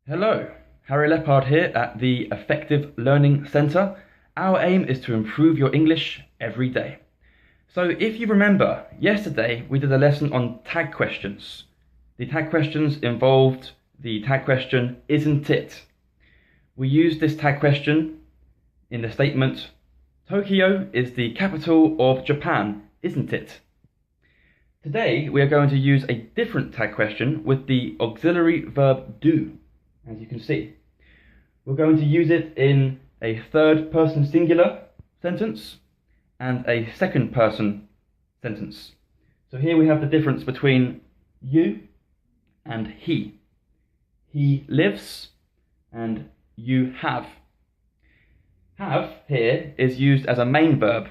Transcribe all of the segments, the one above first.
Hello, Harry Leppard here at the Effective Learning Centre. Our aim is to improve your English every day. So if you remember, yesterday we did a lesson on tag questions. The tag questions involved the tag question, isn't it? We used this tag question in the statement, Tokyo is the capital of Japan, isn't it? Today we are going to use a different tag question with the auxiliary verb do. As you can see, we're going to use it in a third person singular sentence and a second person sentence. So here we have the difference between you and he. He lives and you have. Have here is used as a main verb,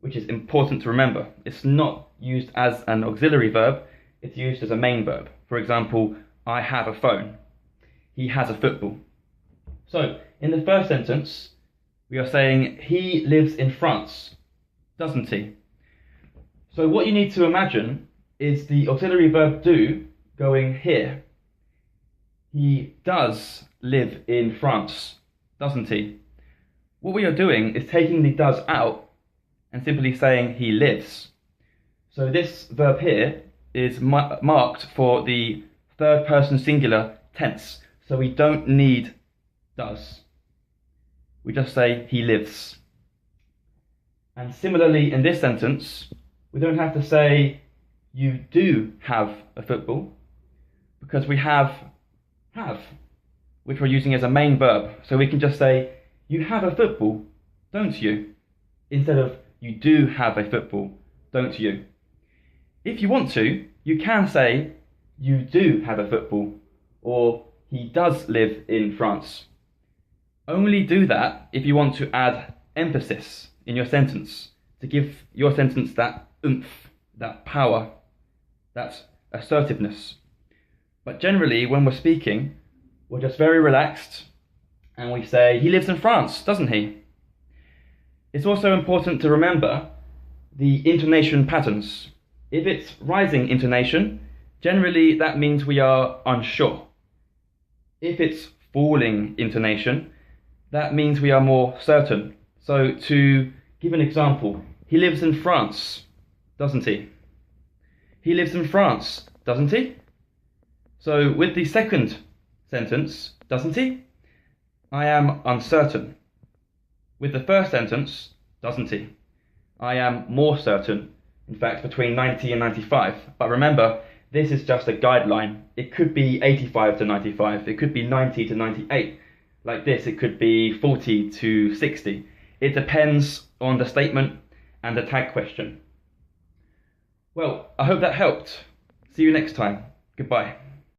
which is important to remember. It's not used as an auxiliary verb, it's used as a main verb. For example, I have a phone. He has a football. So, in the first sentence, we are saying he lives in France, doesn't he? So what you need to imagine is the auxiliary verb do going here. He does live in France, doesn't he? What we are doing is taking the does out and simply saying he lives. So this verb here is marked for the third person singular tense. So we don't need does. We just say he lives. And similarly in this sentence, we don't have to say you do have a football because we have, which we're using as a main verb. So we can just say you have a football, don't you? Instead of you do have a football, don't you? If you want to, you can say you do have a football or he does live in France. Only do that if you want to add emphasis in your sentence, to give your sentence that oomph, that power, that assertiveness. But generally, when we're speaking, we're just very relaxed and we say, he lives in France, doesn't he? It's also important to remember the intonation patterns. If it's rising intonation, generally that means we are unsure. If it's falling intonation, that means we are more certain. So to give an example, he lives in France, doesn't he? He lives in France, doesn't he? So with the second sentence, doesn't he? I am uncertain. With the first sentence, doesn't he? I am more certain. In fact, between 90 and 95. But remember, this is just a guideline. It could be 85 to 95. It could be 90 to 98. Like this, it could be 40 to 60. It depends on the statement and the tag question. Well, I hope that helped. See you next time. Goodbye.